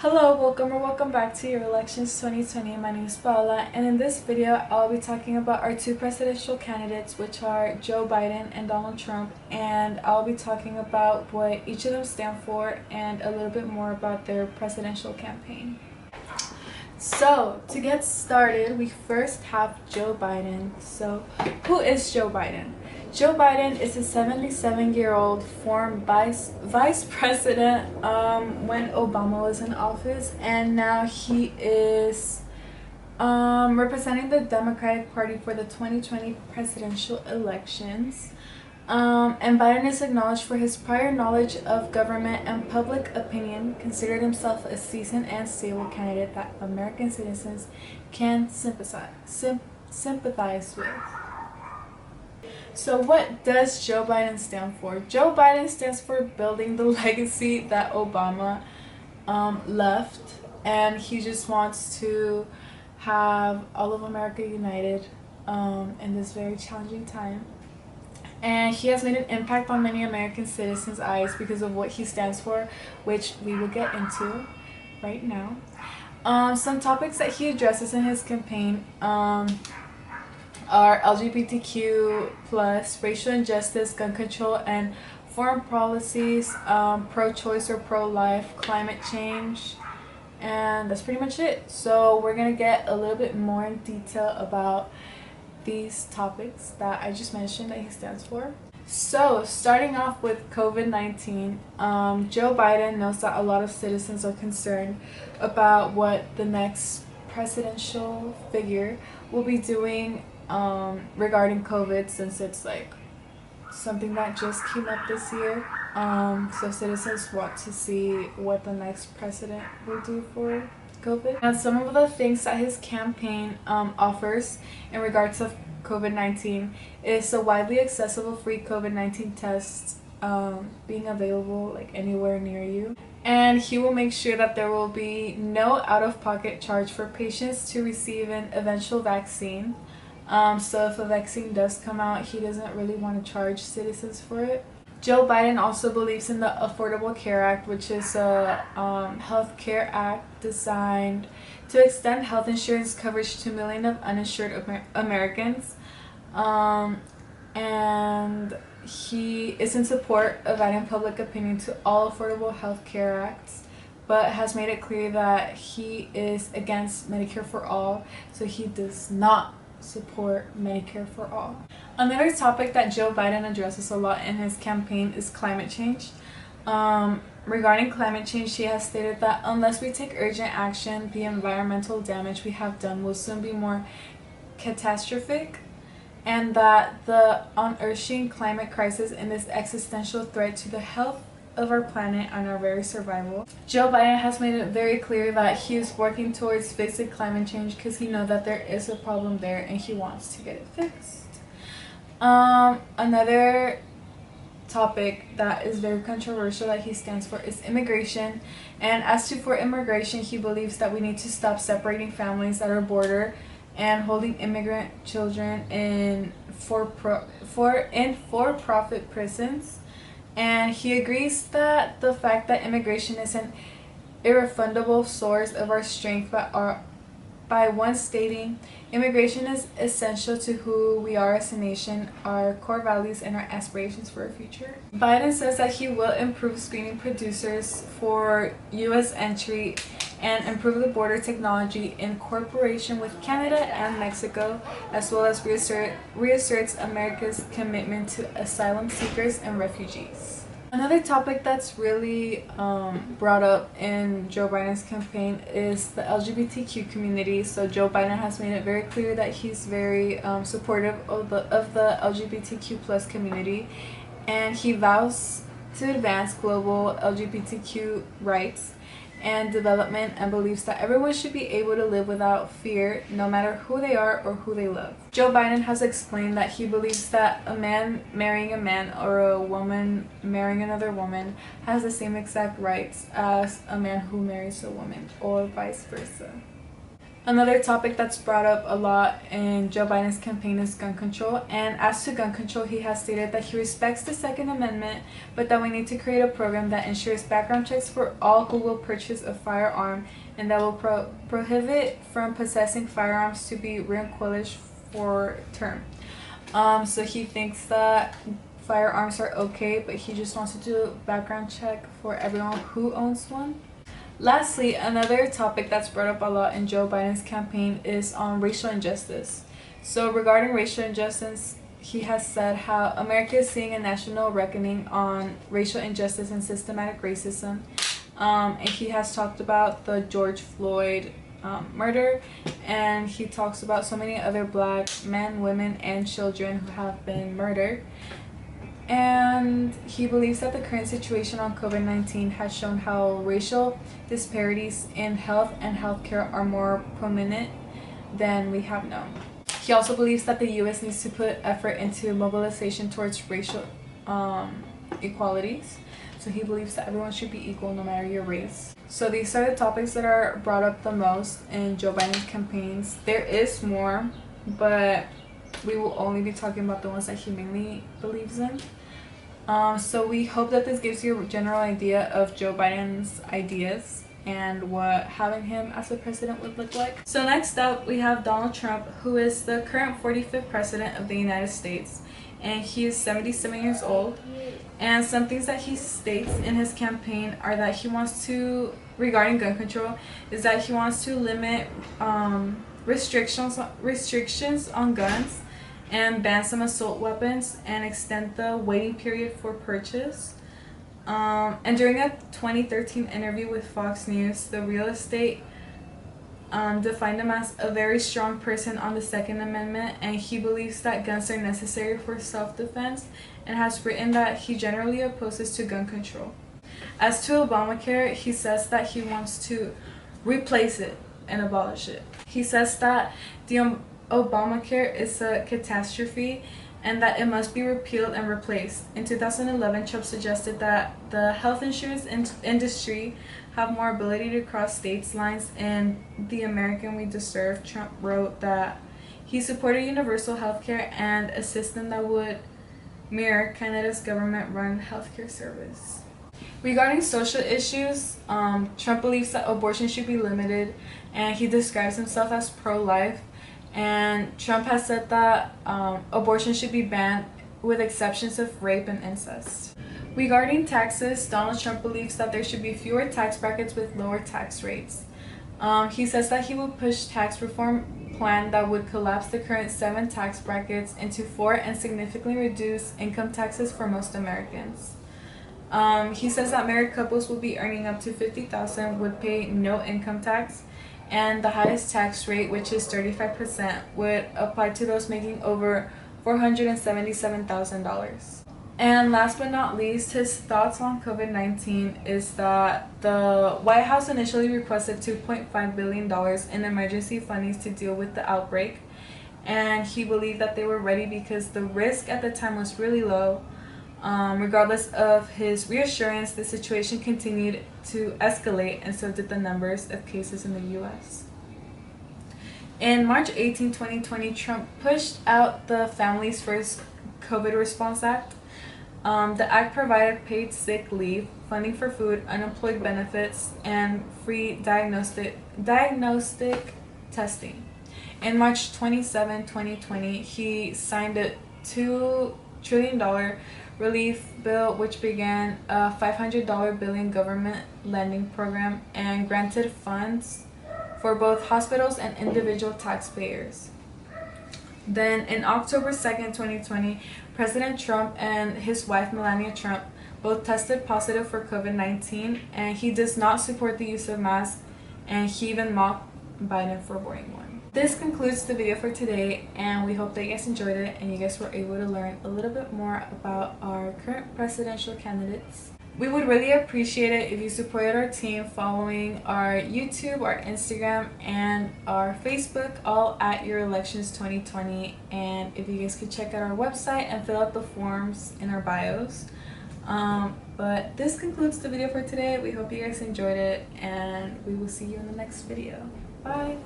Hello, welcome back to your Elections 2020. My name is Paula, and in this video I'll be talking about our two presidential candidates, which are Joe Biden and Donald Trump, and I'll be talking about what each of them stand for and a little bit more about their presidential campaign. So, to get started, we first have Joe Biden. So, who is Joe Biden? Joe Biden is a 77-year-old former vice president when Obama was in office, and now he is representing the Democratic Party for the 2020 presidential elections. And Biden is acknowledged for his prior knowledge of government and public opinion, considered himself a seasoned and stable candidate that American citizens can sympathize with. So what does Joe Biden stand for? Joe Biden stands for building the legacy that Obama left, and he just wants to have all of America united in this very challenging time. And he has made an impact on many American citizens' eyes because of what he stands for, which we will get into right now. Some topics that he addresses in his campaign are LGBTQ+, racial injustice, gun control, and foreign policies, pro-choice or pro-life, climate change, and that's pretty much it. So we're going to get a little bit more in detail about these topics that I just mentioned that he stands for. So, starting off with COVID-19, Joe Biden knows that a lot of citizens are concerned about what the next presidential figure will be doing regarding COVID, since it's like something that just came up this year. So citizens want to see what the next president will do for COVID. And some of the things that his campaign offers in regards of COVID-19 is a widely accessible free COVID-19 test being available like anywhere near you. And he will make sure that there will be no out-of-pocket charge for patients to receive an eventual vaccine. So if a vaccine does come out, he doesn't really want to charge citizens for it. Joe Biden also believes in the Affordable Care Act, which is a health care act designed to extend health insurance coverage to millions of uninsured Americans. And he is in support of adding public opinion to all affordable health care acts, but has made it clear that he is against Medicare for all, so he does not support Medicare for all. Another topic that Joe Biden addresses a lot in his campaign is climate change. Regarding climate change, he has stated that unless we take urgent action, the environmental damage we have done will soon be more catastrophic, and that the unearthing climate crisis is this existential threat to the health of our planet and our very survival. Joe Biden has made it very clear that he is working towards fixing climate change because he knows that there is a problem there and he wants to get it fixed. Another topic that is very controversial that he stands for is immigration. And as to for immigration, he believes that we need to stop separating families at our border and holding immigrant children in for-profit prisons. And he agrees that the fact that immigration is an irrefutable source of our strength, by one stating, immigration is essential to who we are as a nation, our core values, and our aspirations for our future. Biden says that he will improve screening producers for U.S. entry and improve the border technology in cooperation with Canada and Mexico, as well as reasserts America's commitment to asylum seekers and refugees. Another topic that's really brought up in Joe Biden's campaign is the LGBTQ community. So Joe Biden has made it very clear that he's very supportive of the LGBTQ+ community, and he vows to advance global LGBTQ rights and development, and believes that everyone should be able to live without fear, no matter who they are or who they love. Joe Biden has explained that he believes that a man marrying a man or a woman marrying another woman has the same exact rights as a man who marries a woman, or vice versa. Another topic that's brought up a lot in Joe Biden's campaign is gun control. And as to gun control, he has stated that he respects the Second Amendment, but that we need to create a program that ensures background checks for all who will purchase a firearm, and that will prohibit from possessing firearms to be relinquished for term. So he thinks that firearms are okay, but he just wants to do a background check for everyone who owns one. Lastly, another topic that's brought up a lot in Joe Biden's campaign is on racial injustice. So regarding racial injustice, he has said how America is seeing a national reckoning on racial injustice and systematic racism. And he has talked about the George Floyd murder, and he talks about so many other black men, women, and children who have been murdered. And he believes that the current situation on COVID-19 has shown how racial disparities in health and healthcare are more prominent than we have known. He also believes that the U.S. needs to put effort into mobilization towards racial equalities. So he believes that everyone should be equal no matter your race. So these are the topics that are brought up the most in Joe Biden's campaigns. There is more, but we will only be talking about the ones that he mainly believes in. So we hope that this gives you a general idea of Joe Biden's ideas and what having him as a president would look like. So next up, we have Donald Trump, who is the current 45th president of the United States, and he is 77 years old. And some things that he states in his campaign are that he wants to, regarding gun control, is that he wants to limit restrictions on guns, and ban some assault weapons, and extend the waiting period for purchase. And during a 2013 interview with Fox News, the real estate defined him as a very strong person on the Second Amendment, and he believes that guns are necessary for self-defense, and has written that he generally opposes to gun control. As to Obamacare, he says that he wants to replace it and abolish it. He says that the Obamacare is a catastrophe and that it must be repealed and replaced. In 2011, Trump suggested that the health insurance industry have more ability to cross states lines. In The American We Deserve, Trump wrote that he supported universal health care and a system that would mirror Canada's government-run healthcare service. Regarding social issues, Trump believes that abortion should be limited, and he describes himself as pro-life. And Trump has said that abortion should be banned with exceptions of rape and incest. Regarding taxes, Donald Trump believes that there should be fewer tax brackets with lower tax rates. He says that he will push tax reform plan that would collapse the current 7 tax brackets into 4 and significantly reduce income taxes for most Americans. He says that married couples will be earning up to $50,000 would pay no income tax, and the highest tax rate, which is 35%, would apply to those making over $477,000. And last but not least, his thoughts on COVID-19 is that the White House initially requested $2.5 billion in emergency funding to deal with the outbreak, and he believed that they were ready because the risk at the time was really low. Regardless of his reassurance, the situation continued to escalate, and so did the numbers of cases in the U.S. In March 18, 2020, Trump pushed out the Families First COVID Response Act. The act provided paid sick leave, funding for food, unemployed benefits, and free diagnostic testing. In March 27, 2020, he signed a $2 trillion relief bill, which began a $500 billion government lending program and granted funds for both hospitals and individual taxpayers. Then in October 2nd, 2020, President Trump and his wife Melania Trump both tested positive for COVID-19, and he does not support the use of masks, and he even mocked Biden for wearing one. This concludes the video for today, and we hope that you guys enjoyed it and you guys were able to learn a little bit more about our current presidential candidates. We would really appreciate it if you supported our team following our YouTube, our Instagram, and our Facebook, all at Your Elections 2020. And if you guys could check out our website and fill out the forms in our bios. But this concludes the video for today. We hope you guys enjoyed it, and we will see you in the next video. Bye!